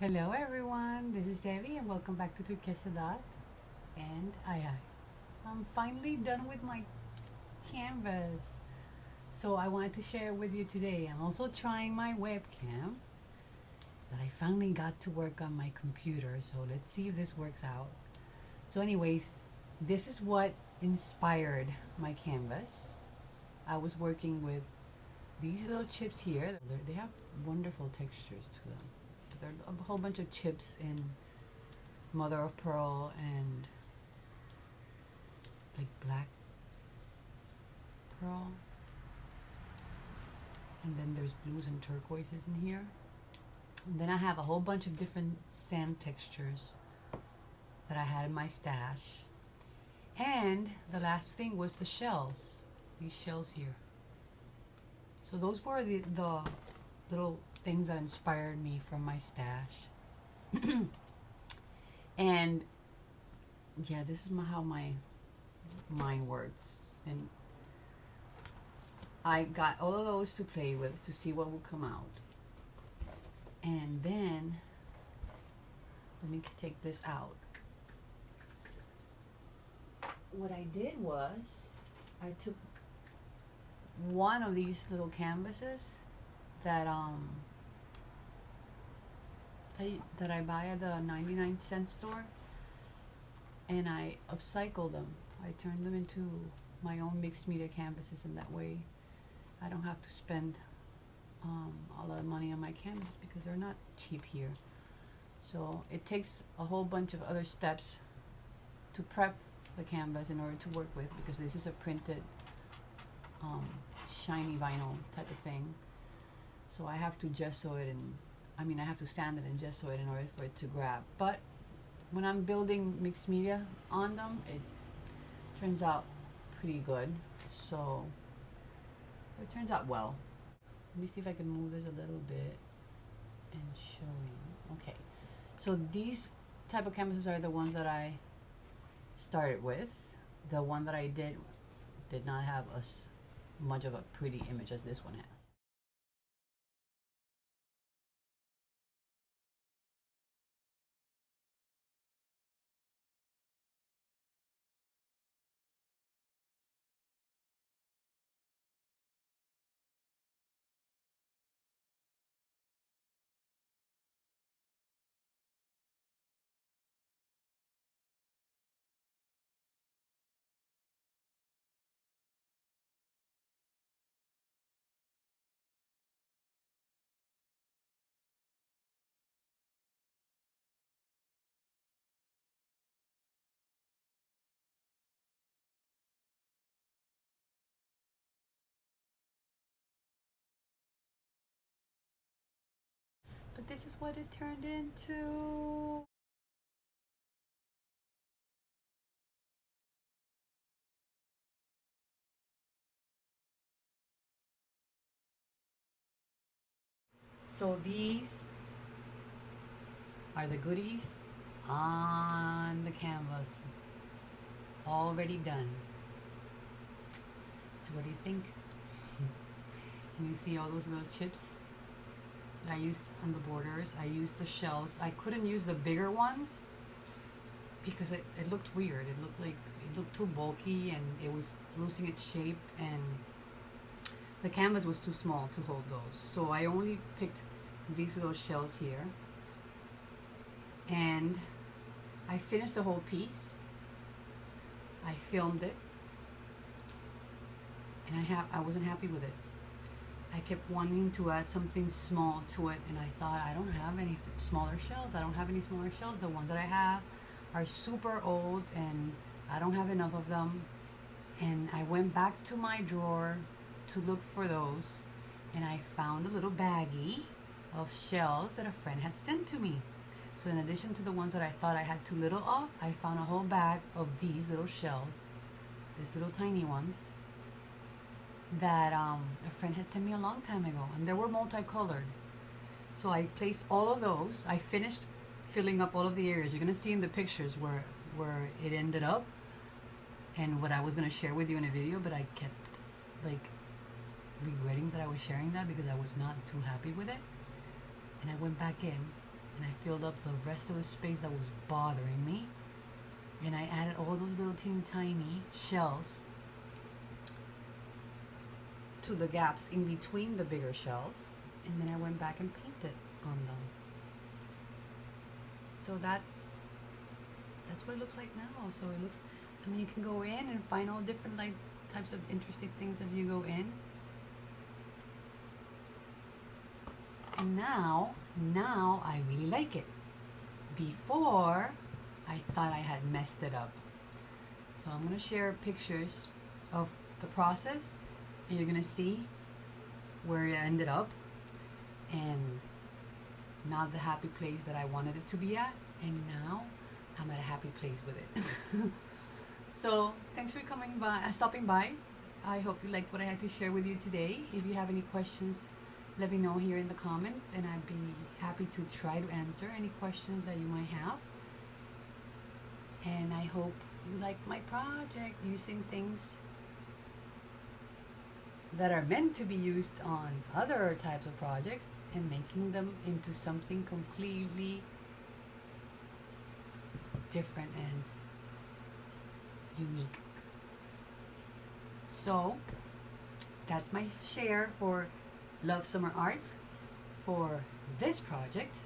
Hello everyone, this is Evie and welcome back to Turquesa and I'm finally done with my canvas. So I wanted to share with you today. I'm also trying my webcam that I finally got to work on my computer. So let's see if this works out. So anyways, this is what inspired my canvas. I was working with these little chips here. They have wonderful textures to them. There are a whole bunch of chips in mother of pearl and like black pearl, and then there's blues and turquoises in here, and then I have a whole bunch of different sand textures that I had in my stash. And the last thing was the shells, these shells here. So those were the little things that inspired me from my stash. And yeah, this is how my mind works. And I got all of those to play with to see what will come out. And then let me take this out. What I did was I took one of these little canvases that I buy at the 99-cent store, and I upcycle them. I turn them into my own mixed media canvases, and that way I don't have to spend a lot of money on my canvas because they're not cheap here. So it takes a whole bunch of other steps to prep the canvas in order to work with, because this is a printed shiny vinyl type of thing. So I have to gesso it, and I have to sand it and gesso it in order for it to grab. But when I'm building mixed media on them, it turns out pretty good. So it turns out well. Let me see if I can move this a little bit and show you. Okay, so these type of canvases are the ones that I started with. The one that I did not have as much of a pretty image as this one has. But this is what it turned into. So these are the goodies on the canvas, already done. So what do you think? Can you see all those little chips that I used on the borders? I used the shells. I couldn't use the bigger ones because it looked weird. It looked too bulky, and it was losing its shape, and the canvas was too small to hold those. So I only picked these little shells here, and I finished the whole piece. I filmed it, and I wasn't happy with it. I kept wanting to add something small to it, and I thought, I don't have any smaller shells. I don't have any smaller shells. The ones that I have are super old, and I don't have enough of them. And I went back to my drawer to look for those, and I found a little baggie of shells that a friend had sent to me. So in addition to the ones that I thought I had too little of, I found a whole bag of these little shells, these little tiny ones, that a friend had sent me a long time ago, and they were multicolored. So I placed all of those. I finished filling up all of the areas. You're gonna see in the pictures where it ended up and what I was gonna share with you in a video, but I kept like regretting that I was sharing that because I was not too happy with it. And I went back in and I filled up the rest of the space that was bothering me, and I added all those little teeny tiny shells to the gaps in between the bigger shells, and then I went back and painted on them. So that's what it looks like now. So it looks, I mean, you can go in and find all different like types of interesting things as you go in. And now I really like it. Before, I thought I had messed it up. So I'm gonna share pictures of the process, and you're gonna see where it ended up, and not the happy place that I wanted it to be at, and now I'm at a happy place with it. So thanks for stopping by. I hope you liked what I had to share with you today. If you have any questions, let me know here in the comments, and I'd be happy to try to answer any questions that you might have. And I hope you like my project, using things that are meant to be used on other types of projects and making them into something completely different and unique. So that's my share for Love Summer Art for this project.